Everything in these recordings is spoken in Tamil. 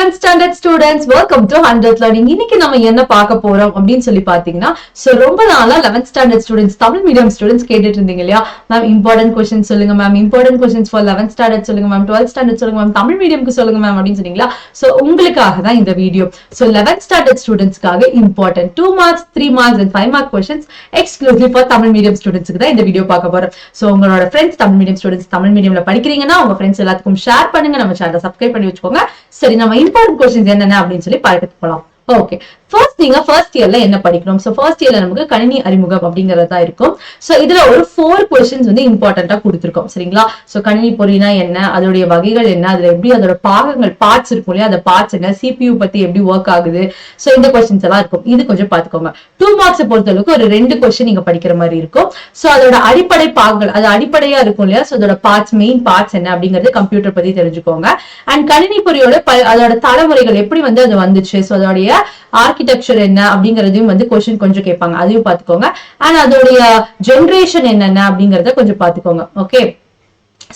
11th standard students, welcome to 100th learning. இன்னைக்கு நம்ம என்ன பார்க்க போறோம் அப்படின்னு சொல்லி பாத்தீங்கன்னா, சோ ரொம்ப நாளா 11th standard students, Tamil medium students கேட்டுட்டு இருந்தீங்க இல்லையா? மேம் இம்பார்ட்டன்ட் क्वेश्चंस சொல்லுங்க ma'am, important questions for 11th standard சொல்லுங்க மேம், 12th standard சொல்லுங்க மேம், தமிழ் மீடியம்க்கு சொல்லுங்க மேம் அப்படின்னு சொன்னீங்களா? சோ உங்களுக்காக தான் இந்த வீடியோ. சோ 11th standard ஸ்டூடெண்ட்ஸ்க்காக important 2 marks, 3 marks and 5 mark questions exclusive for Tamil medium ஸ்டூடெண்ட்ஸ்க்கு தான் இந்த வீடியோ பார்க்க போறோம். சோ உங்களோட friends Tamil medium students Tamil மீடியம்ல படிக்கிறீங்கன்னா உங்க ஃப்ரெண்ட்ஸ் எல்லாத்துக்கும் ஷேர் பண்ணுங்க, நம்ம சேனலை சப்ஸ்கிரைப் பண்ணி வச்சுக்கோங்க. சரி, நம்ம இம்பார்ட்டன்ட் क्वेश्चंस என்னென்ன அப்படின்னு சொல்லி பார்த்துட்டு போலாம். ஓகே, ஃபர்ஸ்ட் நீங்க ஃபர்ஸ்ட் இயர்ல என்ன படிக்கணும்? சோ ஃபர்ஸ்ட் இயர்ல நமக்கு கணினி அறிமுகம் அப்படிங்கறதா இருக்கும். சோ இதுல ஒரு 4 क्वेश्चंस வந்து இம்பார்ட்டன்ட்டா கொடுத்திருக்கோம், சரிங்களா? சோ கணினி பொறினா என்ன, அதோட வகைகள் என்ன, அதுல எப்படி அதோட பாகங்கள் பார்ட்ஸ் இருக்கும் இல்லையா, அந்த பார்ட்ஸ் என்ன, CPU பத்தி எப்படி ஒர்க் ஆகுது, சோ இந்த क्वेश्चंस எல்லாம் இருக்கும். இது கொஞ்சம் பாத்துக்கோங்க. 2 மார்க்ஸ் பொறுத்தளவுக்கு ஒரு 2 क्वेश्चन நீங்க படிக்கிற மாதிரி இருக்கும். சோ அதோட அடிப்படை பாகங்கள், அது அடிப்படையா இருக்கும் இல்லையா, சோ அதோட பார்ட்ஸ், மெயின் பார்ட்ஸ் என்ன அப்படிங்கறது கம்ப்யூட்டர் பத்தி தெரிஞ்சுக்கோங்க. அண்ட் கணினி பொறியோட அதோட தலைமுறைகள் எப்படி வந்து அது வந்துச்சு, சோ அதோடைய ஆர்கிடெக்சர் என்ன அப்படிங்கறதையும் வந்து क्वेश्चन கொஞ்சம் கேட்பாங்க, அதையும் பாத்துக்கோங்க. அண்ட் அதோடைய ஜெனரேஷன் என்னென்ன அப்படிங்கறத கொஞ்சம் பாத்துக்கோங்க. ஓகே,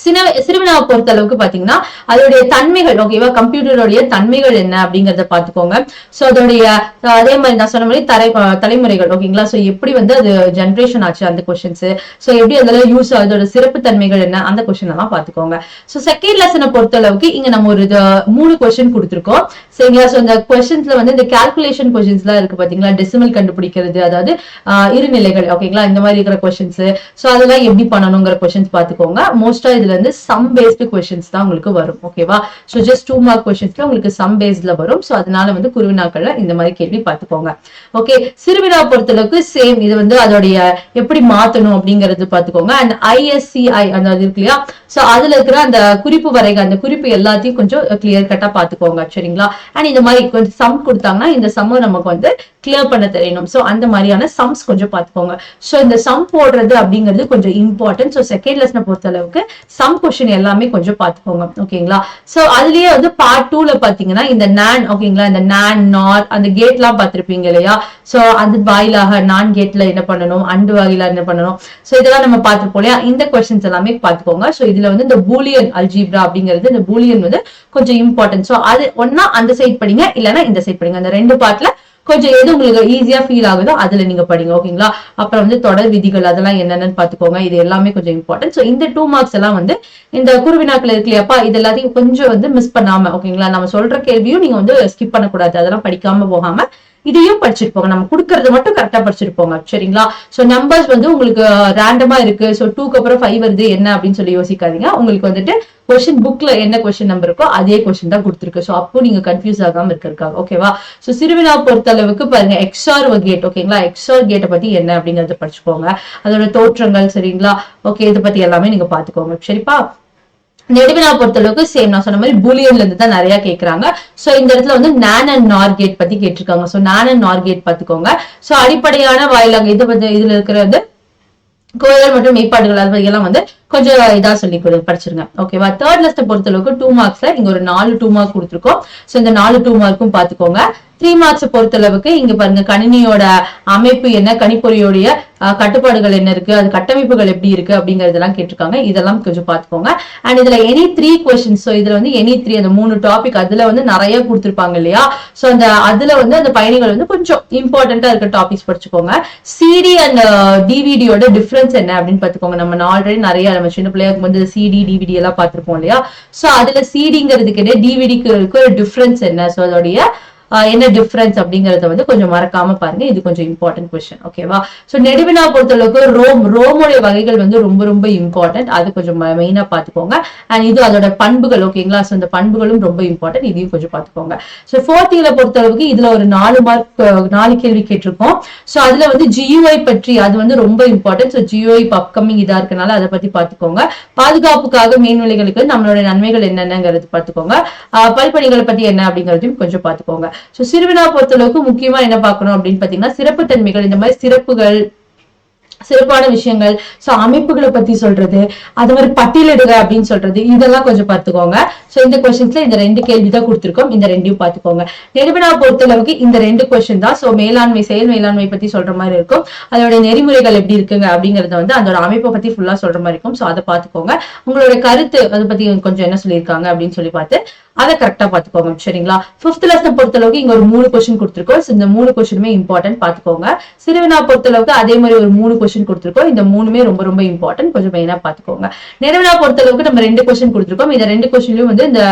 சிறுவினாவை பொறுத்த அளவுக்கு பாத்தீங்கன்னா அதோடைய தன்மைகள், ஓகேவா, கம்ப்யூட்டருடைய தன்மைகள் என்ன அப்படிங்கறத பாத்துக்கோங்க. சோ அதோடைய அதே மாதிரி நான் சொன்ன மாதிரி தலைமுறைகள், ஓகேங்களா, சோ எப்படி வந்து அது ஜெனரேஷன் ஆச்சு அந்த क्वेश्चंस, சோ எப்படி அதெல்லாம் யூஸ், அதோட சிறப்பு தன்மைகள் என்ன, அந்த क्वेश्चन எல்லாம் பாத்துக்கோங்க. சோ செகண்ட் லெசனை பொறுத்த அளவுக்கு இங்க நம்ம ஒரு 3 क्वेश्चन கொடுத்திருக்கோம், சரிங்களா? சோ இந்த क्वेश्चंसல வந்து இந்த கால்குலேஷன் क्वेश्चंस எல்லாம் இருக்கு பாத்தீங்களா, டெசிமல் கண்டுபிடிக்கிறது, அதாவது இருநிலைகள், ஓகேங்களா, இந்த மாதிரி இருக்கிற क्वेश्चंस, சோ அதெல்லாம் எப்படி பண்ணணுங்கிற क्वेश्चंस பாத்துக்கோங்க. மோஸ்டா இதுல இருந்து சம் பேஸ்டு क्वेश्चंस தான் உங்களுக்கு வரும், ஓகேவா? சோ ஜஸ்ட் 2 மார்க் क्वेश्चंसல உங்களுக்கு சம் பேஸ்ல வரும். சோ அதனால வந்து குருவினாக்கள்ல இந்த மாதிரி கேள்வி பாத்துக்கோங்க. ஓகே, சிறுவினா பொறுத்தளவுக்கு சேம், இது வந்து அதோடைய எப்படி மாத்தணும் அப்படிங்கறது பாத்துக்கோங்க. அண்ட் ISCI அந்த இருக்கு இல்லையா, சோ அதுல இருக்கிற அந்த குறிப்பு வரைக, அந்த குறிப்பு எல்லாத்தையும் கொஞ்சம் கிளியர் கட்டா பாத்துக்கோங்க, சரிங்களா? அண்ட் இந்த மாதிரி கொஞ்சம் சம் கொடுத்தாங்கன்னா இந்த சம் நமக்கு வந்து கிளியர் பண்ண தெரியணும். சோ அந்த மாதிரியான சம்ஸ் கொஞ்சம் பாத்துக்கோங்க. சோ இந்த சம் போடுறது அப்படிங்கிறது கொஞ்சம் இம்பார்ட்டன்ட். சோ செகண்ட் லெசனை பொறுத்த அளவுக்கு சம் क्वेश्चन எல்லாமே கொஞ்சம் பாத்துக்கோங்க, ஓகேங்களா? சோ அதுலயே வந்து பார்ட் 2ல பாத்தீங்கன்னா இந்த நான், ஓகேங்களா, இந்த நான் நாட் அந்த கேட் எல்லாம் பாத்திருப்பீங்க இல்லையா, சோ அது வாயிலாக நான் கேட்ல என்ன பண்ணணும், அண்டு வாயிலா என்ன பண்ணணும், சோ இதெல்லாம் நம்ம பாத்துருப்போம் இல்லையா, இந்த क्वेश्चंस எல்லாமே பாத்துக்கோங்க. சோ இதுல வந்து இந்த பூலியன் அல்ஜீப்ரா அப்படிங்கிறது, இந்த பூலியன் வந்து கொஞ்சம் இம்பார்ட்டன்ட். சோ அது ஒன்னா அந்த சைட் படிங்க, இல்லன்னா இந்த சைட் படிங்க. அந்த 2 பார்ட்ல கொஞ்சம் எது உங்களுக்கு ஈஸியா ஃபீல் ஆகுதோ அதுல நீங்க படிங்க, ஓகேங்களா? அப்புறம் வந்து தொடர் விதிகள் அதெல்லாம் என்னென்னு பாத்துக்கோங்க. இது எல்லாமே கொஞ்சம் இம்பார்ட்டன்ட். சோ இந்த 2 மார்க்ஸ் எல்லாம் வந்து இந்த குருவினாக்கள் இருக்கு இல்லையாப்பா, இது எல்லாத்தையும் கொஞ்சம் வந்து மிஸ் பண்ணாம, ஓகேங்களா, நம்ம சொல்ற கேள்வியும் நீங்க வந்து ஸ்கிப் பண்ணக்கூடாது, அதெல்லாம் படிக்காம போகாம இதையும் படிச்சுட்டு போங்க. நம்ம கொடுக்கறது மட்டும் கரெக்டா படிச்சுட்டு போங்க, சரிங்களா? சோ நம்பர்ஸ் வந்து உங்களுக்கு ரேண்டமா இருக்கு, சோ 2க்கு அப்புறம் 5 வருது என்ன அப்படின்னு சொல்லி யோசிக்காதீங்க. உங்களுக்கு வந்துட்டு क्वेश्चन புக்ல என்ன क्वेश्चन நம்பர் இருக்கோ அதே क्वेश्चन தான் கொடுத்திருக்கு. சோ அப்போ நீங்க கன்ஃபியூஸ் ஆகாம இருக்கிறதுக்காக, ஓகேவா? சோ சிறுவினா பொறுத்த அளவுக்கு பாருங்க, எக்ஸ்ஆர் கேட், ஓகேங்களா, எக்ஸ்ஆர் கேட்டை பத்தி என்ன அப்படிங்கறத படிச்சுக்கோங்க. அதோட தோற்றங்கள், சரிங்களா? ஓகே, இதை பத்தி எல்லாமே நீங்க பாத்துக்கோங்க, சரிப்பா? நெடுவினா பொறுத்தளவுக்கு சேம், நான் சொன்ன மாதிரி பூலியன்ல இருந்து தான் நிறைய கேக்குறாங்க. சோ இந்த இடத்துல வந்து நான் அண்ட் நார் கேட் பத்தி கேட்டிருக்காங்க. சோ நான் அண்ட் நார் கேட் பாத்துக்கோங்க. சோ அடிப்படையான வாயிலாக இது வந்து இதுல இருக்கிறது கோயில்கள் மற்றும் மெய்ப்பாடுகள், அது எல்லாம் வந்து கொஞ்சம் இதா சொல்லி படிச்சிருங்க, ஓகேவா? தேர்ட் லெசனை பொறுத்தளவுக்கு 2 மார்க்ஸ்ல இங்க ஒரு 4 2 மார்க் கொடுத்துருக்கோம். சோ இந்த 4 2 மார்க்கும் பாத்துக்கோங்க. 3 மார்க்ஸ் பொறுத்தளவுக்கு இங்க பாருங்க, கணினியோட அமைப்பு என்ன, கணிப்பொறியோடைய கட்டுப்பாடுகள் என்ன இருக்கு, அது கட்டமைப்புகள் எப்படி இருக்கு அப்படிங்கறதெல்லாம் கேட்டிருக்காங்க. இதெல்லாம் கொஞ்சம் பாத்துக்கோங்க. அண்ட் இதுல எனி 3 क्वेश्चंस, சோ இதுல வந்து எனி 3 அந்த 3 டாபிக் அதுல வந்து நிறைய கொடுத்திருப்பாங்க இல்லையா, சோ அந்த அதுல வந்து அந்த பயணிகள் வந்து கொஞ்சம் இம்பார்ட்டன்டா இருக்க டாபிக்ஸ் படிச்சுக்கோங்க. சிடி அண்ட் டிவிடியோட டிஃபரன்ஸ் என்ன அப்படின்னு பாத்துக்கோங்க. நம்ம ஆல்ரெடி நிறைய நம்ம சின்ன பிள்ளையாக்கு வந்து சிடி டிவிடி எல்லாம் பாத்திருப்போம் இல்லையா, சோ அதுல சிடிங்கிறதுக்கு டிவிடிக்கு ஒரு டிஃபரன்ஸ் என்ன, சோ அதோடைய என்ன டிஃபரன்ஸ் அப்படிங்கறத வந்து கொஞ்சம் மறக்காம பாருங்க. இது கொஞ்சம் இம்பார்ட்டன்ட் क्वेश्चन, ஓகேவா? சோ நெடுவினா பொறுத்தளவுக்கு ரோமோடைய வகைகள் வந்து ரொம்ப ரொம்ப இம்பார்ட்டன்ட், அது கொஞ்சம் மெயினா பாத்துக்கோங்க. அண்ட் இது அதோட பண்புகள், ஓகேங்களா, சோ இந்த பண்புகளும் ரொம்ப இம்பார்ட்டன்ட், இதையும் கொஞ்சம் பாத்துக்கோங்க. சோ ஃபோர்த் இயர்ல பொறுத்தளவுக்கு இதுல ஒரு 4 மார்க் 4 கேள்வி கேட்டிருக்கோம். சோ அதுல வந்து GUI பற்றி, அது வந்து ரொம்ப இம்பார்ட்டன்ட். சோ GUI அப்கமிங் இதா இருக்கனால அதை பத்தி பாத்துக்கோங்க. பாதுகாப்புக்காக மேல்நிலைகளுக்கு நம்மளோட நன்மைகள் என்னென்னங்கிறது பாத்துக்கோங்க. பல்பணிகளை பத்தி என்ன அப்படிங்கறதையும் கொஞ்சம் பாத்துக்கோங்க. சோ சிறுவினா பொறுத்தளவுக்கு முக்கியமா என்ன பார்க்கணும் அப்படின்னு பாத்தீங்கன்னா, சிறப்பு தன்மைகள், இந்த மாதிரி சிறப்புகள், சிறப்பான விஷயங்கள், சோ அமைப்புகளை பத்தி சொல்றது, அது மாதிரி பட்டியலிடுக அப்படின்னு சொல்றது, இதெல்லாம் கொஞ்சம் பாத்துக்கோங்க. சோ இந்த क्वेश्चंसல இந்த 2 கேள்வி தான் கொடுத்திருக்கோம், இந்த 2ஐயும் பாத்துக்கோங்க. நெடுவினா பொறுத்தளவுக்கு இந்த 2 क्वेश्चन தான். சோ மேலாண்மை, செயல் மேலாண்மை பத்தி சொல்ற மாதிரி இருக்கும். அதோட நெறிமுறைகள் எப்படி இருக்குங்க அப்படிங்கறத வந்து அதோட அமைப்பை பத்தி ஃபுல்லா சொல்ற மாதிரி இருக்கும். சோ அதை பாத்துக்கோங்க. உங்களோட கருத்து அதை பத்தி கொஞ்சம் என்ன சொல்லியிருக்காங்க அப்படின்னு சொல்லி பார்த்து அதை கரெக்டா பாத்துக்கோங்க சரிங்களா. 5th லெசன் பொறுத்தளவுக்கு இங்க ஒரு 3 கொஸ்டின் கொடுத்திருக்கோம். இந்த 3 கொஸ்டினுமே இம்பார்ட்டன்ட் பாத்துக்கோங்க. சிறுவினா பொறுத்தளவுக்கு அதே மாதிரி ஒரு 3 கொஸ்டின் கொடுத்திருக்கோம். இந்த 3மே ரொம்ப ரொம்ப இம்பார்ட்டன்ட், கொஞ்சம் மெயினா பாத்துக்கோங்க. நிறைவினா பொறுத்தளவுக்கு நம்ம 2 கொஸ்டின் கொடுத்திருக்கோம். இந்த 2 கொஸ்டின்லயும் வந்து இந்த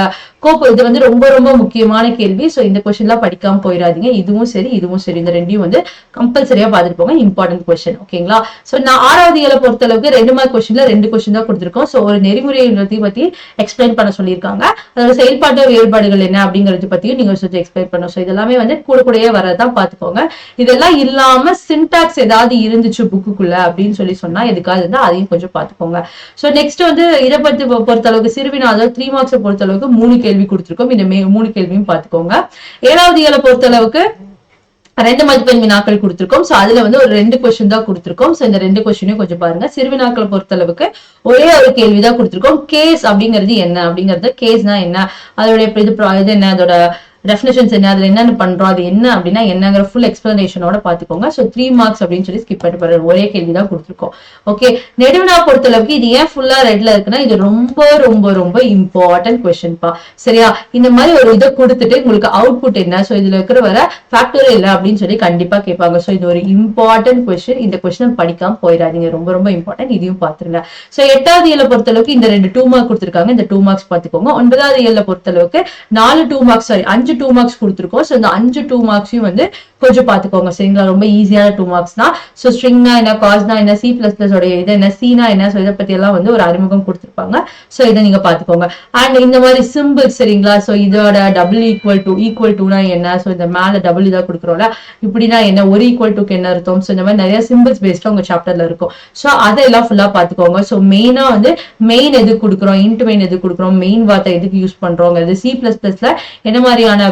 கோப்பு இது வந்து ரொம்ப ரொம்ப முக்கியமான கேள்வி. சோ இந்த கொஸ்டின் எல்லாம் படிக்காம போயிடாதீங்க. இதுவும் சரி இதுவும் சரி, இந்த ரெண்டையும் வந்து கம்பல்சரியா பாத்துட்டு போங்க. இம்பார்ட்டன்ட் கொஸ்டின் ஓகேங்களா. சோ நான் 6வது இயல பொறுத்தளவுக்கு 2 மார்க் கொஸ்டின்ல 2 கொஸ்டின் தான் கொடுத்திருக்கோம். சோ ஒரு நெறிமுறை பத்தி எக்ஸ்பிளைன் பண்ண சொல்லியிருக்காங்க. அதோட செயல்பாட்டு வேறுபாடுகள் என்ன அப்படிங்கறது பத்தியும் நீங்க கொஞ்சம் எக்ஸ்பிளைன் பண்ணணும். சோ இதெல்லாமே வந்து கூடயே வரதான் பாத்துக்கோங்க. இதெல்லாம் இல்லாம சின்டாக்ஸ் ஏதாவது இருந்துச்சு புக்குக்குள்ள அப்படின்னு சொன்னா எதுக்காக இருந்தா அதையும் கொஞ்சம் பாத்துக்கோங்க. சோ நெக்ஸ்ட் வந்து இதை பத்தி பொறுத்தளவுக்கு சிறுவினா அதாவது 3 மார்க்ஸ் பொறுத்தளவுக்கு 3 கேள்வி கொடுத்திருக்கோம். இந்த 3 கேள்வியும் பாத்துக்கோங்க. 7வது இயல பொறுத்தளவுக்கு 2 மதிப்பெண் வினாக்கள் கொடுத்திருக்கோம். சோ அதுல வந்து ஒரு 2 கொஸ்டின் தான் கொடுத்திருக்கோம். சோ இந்த 2 கொஸ்டினையும் கொஞ்சம் பாருங்க. சிறுவினாக்களை பொறுத்தளவுக்கு ஒரே ஒரு கேள்விதான் கொடுத்திருக்கோம். கேஸ் அப்படிங்கிறது என்ன அப்படிங்கறது, கேஸ்னா என்ன, அதோட இது என்ன, அதோட டெஃபினிஷன்ஸ் என்ன, அதுல என்னென்ன பண்றோம், அது என்ன அப்படின்னா என்னங்கிற ஃபுல் எக்ஸ்பிளனேஷனோட பாத்துக்கோங்க. சோ 3 மார்க்ஸ் அப்படின்னு சொல்லி ஸ்கிப் பண்ணிட்டு போற ஒரே கேள்விதான் கொடுத்திருக்கோம். ஓகே, நெடுவினா பொறுத்தளவுக்கு இது ஏன் ஃபுல்லா ரெட்ல இருக்குன்னா இது ரொம்ப ரொம்ப ரொம்ப இம்பார்ட்டன்ட் கொஸ்டின் பா. சரியா, இந்த மாதிரி ஒரு இதை கொடுத்துட்டு உங்களுக்கு அவுட்புட் என்ன, சோ இதுல இருக்கிற வர ஃபேக்டர் இல்ல அப்படின்னு சொல்லி கண்டிப்பா கேட்பாங்க. சோ இது ஒரு இம்பார்ட்டன்ட் கொஸ்டின். இந்த கொஸ்டின் படிக்காம போயிடாதீங்க, ரொம்ப ரொம்ப இம்பார்ட்டன்ட். இதையும் பாத்துருங்க. சோ 8வது இயல பொறுத்தளவுக்கு இந்த 2 மார்க் கொடுத்திருக்காங்க. இந்த 2 மார்க்ஸ் பாத்துக்கோங்க. 9வது இயல பொறுத்தளவுக்கு 4 2 மார்க்ஸ், சாரி 5 2 மார்க்ஸ் கொடுத்திருக்கோம். சோ இந்த 5 2 மார்க்ஸையும் வந்து கொஞ்சம் பாத்துக்கோங்க சரிங்களா. ரொம்ப ஈஸியான 2 மார்க்ஸ் தான். சோ ஸ்ட்ரிங்னா என்ன, காஸ்னா என்ன, C++ உடைய இது என்ன, சீனா என்ன, சோ இதை பத்தி எல்லாம் வந்து ஒரு அறிமுகம் கொடுத்திருப்பாங்க. சோ இதை நீங்க பாத்துக்கோங்க. அண்ட் இந்த மாதிரி சிம்பிள் சரிங்களா. சோ இதோட டபுள் ஈக்குவல் டுனா என்ன, சோ இந்த மேல டபுள் இதா கொடுக்குறோம்ல, இப்படின்னா என்ன, ஒரு ஈக்குவல் டுக்கு என்ன அர்த்தம், சோ இந்த மாதிரி நிறைய சிம்பிள்ஸ் பேஸ்டா உங்க சாப்டர்ல இருக்கும். சோ அதெல்லாம் ஃபுல்லா பாத்துக்கோங்க. சோ மெயினா வந்து மெயின் எது கொடுக்குறோம், இன்ட் மெயின் எது கொடுக்குறோம், மெயின் வார்த்தை எதுக்கு யூஸ் பண்றோம், C++ல என்ன மாதிரியான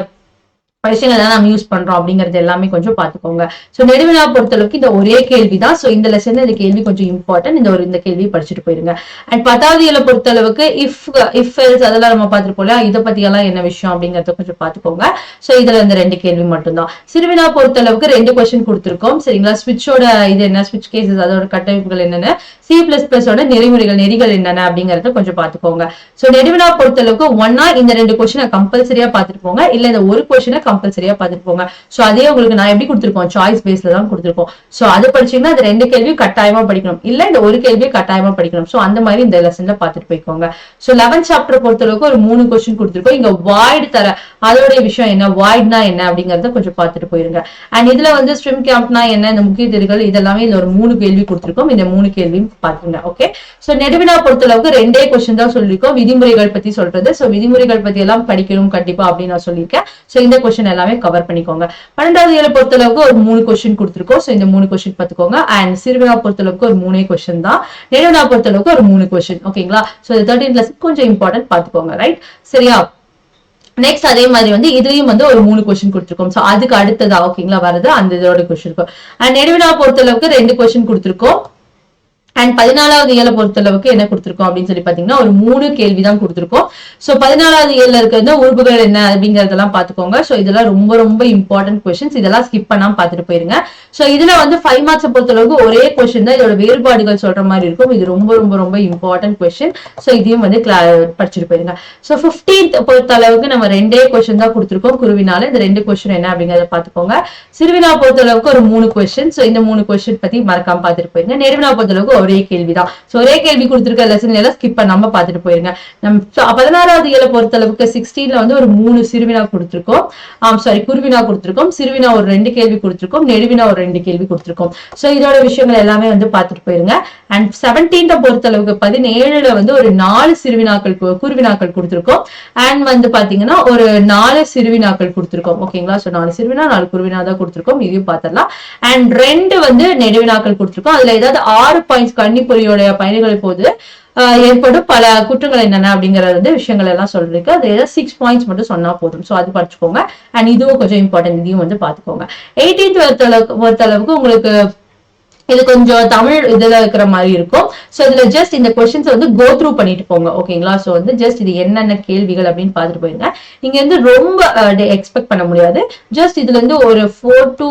விஷயங்கள் தான் நம்ம யூஸ் பண்றோம் அப்படிங்கறது எல்லாமே கொஞ்சம் பாத்துக்கோங்க. சோ நெடுவினா பொறுத்தளவுக்கு இந்த ஒரே கேள்விதான். சோ இந்த லெசன்ல இந்த கேள்வி கொஞ்சம் இம்பார்ட்டன்ட். இந்த கேள்வி படிச்சுட்டு போயிருங்க. அண்ட் 10வது இயல பொறுத்தளவுக்கு இஃப் எல்ஸ் அதெல்லாம் நம்ம பாத்துட்டு போல, இதை பத்தி எல்லாம் என்ன விஷயம் அப்படிங்கறத கொஞ்சம் பாத்துக்கோங்க. சோ இதுல இந்த 2 கேள்வி மட்டும்தான். சிறுவினா பொறுத்தளவுக்கு 2 கொஸ்டின் கொடுத்திருக்கோம் சரிங்களா. ஸ்விட்சோட இது என்ன, ஸ்விட்ச் கேசஸ் அதோட கட்டமைப்புகள் என்னென்ன, C++ஓட நெறிகள் என்னென்ன அப்படிங்கறத கொஞ்சம் பாத்துக்கோங்க. சோ நெடுவினா பொறுத்தளவுக்கு ஒன்னா இந்த 2 கொஸ்டினை கம்பல்சரியா பாத்துட்டு போங்க, இல்ல இந்த ஒரு கொஸ்டினை கம்பல்சரியா பாத்துட்டு போங்க. சோ அதே உங்களுக்கு நான் எப்படி கொடுத்திருக்கோம், சாய்ஸ் பேஸ்ல தான் கொடுத்திருக்கோம். சோ அது படிச்சீங்கன்னா அந்த 2 கேள்வி கட்டாயமா படிக்கணும், இல்ல இந்த ஒரு கேள்வியை கட்டாயமா படிக்கணும். சோ அந்த மாதிரி இந்த லெசன்ல பாத்துட்டு போய்க்கோங்க. சோ 11th சாப்டர் பொறுத்தளவுக்கு ஒரு 3 கொஸ்டின் கொடுத்திருக்கோம். இங்க வாய்ட் தர அதோட விஷயம் என்ன, வாய்ட்னா என்ன அப்படிங்கறத கொஞ்சம் பாத்துட்டு போயிருங்க. அண்ட் இதுல வந்து ஸ்ட்ரிம் கேம்ப்னா என்ன, இந்த முக்கிய தெரிகள் இதெல்லாமே இந்த ஒரு 3 கேள்வி கொடுத்திருக்கோம். இந்த 3 கேள்வியும் பாத்துங்க. ஓகே, சோ நெடுவினா பொறுத்தளவுக்கு 2 கொஸ்டின் தான் சொல்லிருக்கோம். விதிமுறைகள் பத்தி சொல்றது, சோ விதிமுறைகள் பத்தி எல்லாம் படிக்கணும் கண்டிப்பா அப்படின்னு நான் சொல்லியிருக்கேன். சோ இந்த கொஸ்டின் எல்லாமே கவர் பண்ணிக்கோங்க. 12வது இயல பொறுத்தளவுக்கு ஒரு 3 கொஸ்டின் கொடுத்திருக்கோம். சோ இந்த 3 கொஸ்டின் பாத்துக்கோங்க. அண்ட் சிறுவினா பொறுத்தளவுக்கு ஒரு 3 கொஸ்டின் தான். நெடுவினா பொறுத்தளவுக்கு ஒரு 3 கொஸ்டின். ஓகேங்களா. சோ 13th லெசன் கொஞ்சம் இம்பார்ட்டன்ட் பாத்துக்கோங்க. ரைட், சரியா. நெக்ஸ்ட் அதே மாதிரி வந்து இதுலயும் வந்து ஒரு 3 கொஸ்டின் கொடுத்திருக்கோம். சோ அதுக்கு அடுத்ததா ஓகேங்களா வருது அந்த இதோட கொஸ்டின் இருக்கும். அண்ட் நெடுவினா பொறுத்தளவுக்கு 2 கொஸ்டின் கொடுத்திருக்கோம். அண்ட் 14வது இயல பொறுத்தளவுக்கு என்ன கொடுத்திருக்கோம் அப்படின்னு சொல்லி பாத்தீங்கன்னா ஒரு 3 கேள்விதான் கொடுத்திருக்கோம். சோ 14வது இயல்ல இருக்கிற உறுப்புகள் என்ன அப்படிங்கறதெல்லாம் பாத்துக்கோங்க. சோ இதெல்லாம் ரொம்ப ரொம்ப இம்பார்ட்டன்ட் கொஸ்டின்ஸ், இதெல்லாம் ஸ்கிப் பண்ணாம பாத்துட்டு போயிருங்க. சோ இதுல வந்து 5 மார்க்ஸ் பொறுத்தளவுக்கு ஒரே கொஸ்டின் தான், இதோட வேறுபாடுகள் சொல்ற மாதிரி இருக்கும். இது ரொம்ப ரொம்ப ரொம்ப இம்பார்ட்டன்ட் கொஸ்டின். சோ இதையும் வந்து படிச்சுட்டு போயிருங்க. சோ 15th பொறுத்தளவுக்கு நம்ம 2 கொஸ்டின் தான் கொடுத்திருக்கோம் குருவினால. இந்த 2 கொஸ்டின் என்ன அப்படிங்கறத பாத்துக்கோங்க. சிறுவினா பொறுத்தளவுக்கு ஒரு 3 கொஸ்டின். சோ இந்த 3 கொஸ்டின் பத்தி மறக்காம பாத்துட்டு போயிருங்க. நெடுவினா பொறுத்தளவுக்கு ஒரே கேள்விதான். சோ ஒரே கேள்வி கொடுத்திருக்க லெசன்ல எல்லாம் ஸ்கிப் பண்ணாம பாத்துட்டு போயிருங்க. நம்ம 16வது இயல பொறுத்தளவுக்கு 16ல வந்து ஒரு 3 சிறுவினா கொடுத்திருக்கோம். குருவினா கொடுத்திருக்கோம். சிறுவினா ஒரு 2 கேள்வி கொடுத்திருக்கோம். நெடுவினா ஒரு 2 கேள்வி கொடுத்திருக்கோம். சோ இதோட விஷயங்கள் எல்லாமே வந்து பாத்துட்டு போயிருங்க. அண்ட் 17th பொறுத்தளவுக்கு 17ல வந்து ஒரு 4 குருவினாக்கள் கொடுத்திருக்கோம். அண்ட் வந்து பாத்தீங்கன்னா ஒரு 4 சிறுவினாக்கள் கொடுத்திருக்கோம். ஓகேங்களா. சோ 4 சிறுவினா 4 குருவினா தான் கொடுத்திருக்கோம். இதையும் பாத்திரலாம். அண்ட் 2 வந்து நெடுவினாக்கள் கொடுத்திருக்கோம். அதுல ஏதாவது 6 பாயிண்ட்ஸ் கன்னிப்பொறியோட பயணிகள் போது ஏற்படும் பல குற்றங்கள் என்னென்ன அப்படிங்கறது வந்து விஷயங்கள் எல்லாம் சொல்லிருக்கு. அது 6 பாயிண்ட்ஸ் மட்டும் சொன்னா போதும். சோ அது படிச்சுக்கோங்க. அண்ட் இதுவும் கொஞ்சம் இம்பார்ட்டன்ட், இதையும் வந்து பாத்துக்கோங்க. 18th பொறுத்தளவுக்கு உங்களுக்கு இது கொஞ்சம் தமிழ் இதுல இருக்கிற மாதிரி இருக்கும். சோ இதுல ஜஸ்ட் இந்த கொஸ்டின்ஸ் வந்து கோ த்ரூ பண்ணிட்டு போங்க, ஓகேங்களா? சோ வந்து ஜஸ்ட் இது என்னென்ன கேள்விகள் அப்படின்னு பாத்துட்டு போயிருங்க. நீங்க வந்து ரொம்ப எக்ஸ்பெக்ட் பண்ண முடியாது. ஜஸ்ட் இதுல இருந்து ஒரு 4 to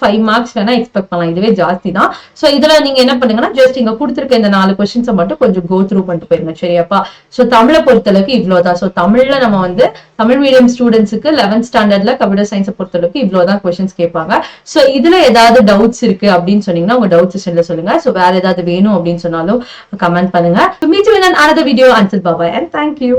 5 மார்க்ஸ் வேணா எக்ஸ்பெக்ட் பண்ணலாம், இதுவே ஜாஸ்தி தான். சோ இதுல நீங்க என்ன பண்ணுங்கன்னா ஜஸ்ட் இங்க கொடுத்துருக்க இந்த 4 கொஸ்டின்ஸை மட்டும் கொஞ்சம் கோ த்ரூ பண்ணிட்டு போயிருங்க, சரியாப்பா? சோ தமிழை பொறுத்தளவுக்கு இவ்வளவுதான். சோ தமிழ்ல நம்ம வந்து தமிழ் மீடியம் ஸ்டூடெண்ட்ஸுக்கு 11th ஸ்டாண்டர்ட்ல கம்ப்யூட்டர் சயின்ஸ் பொறுத்தளவுக்கு இவ்வளவுதான் கொஸ்டின்ஸ் கேட்பாங்க. சோ இதுல ஏதாவது டவுட்ஸ் இருக்கு அப்படின்னு சொன்னீங்கன்னா உங்க டவுட் செஷன்ல சொல்லுங்க. சோ வேற ஏதாவது வேணும் அப்படின்னு சொன்னாலும் கமெண்ட் பண்ணுங்க. Meet you in another video. Until bye bye and thank you.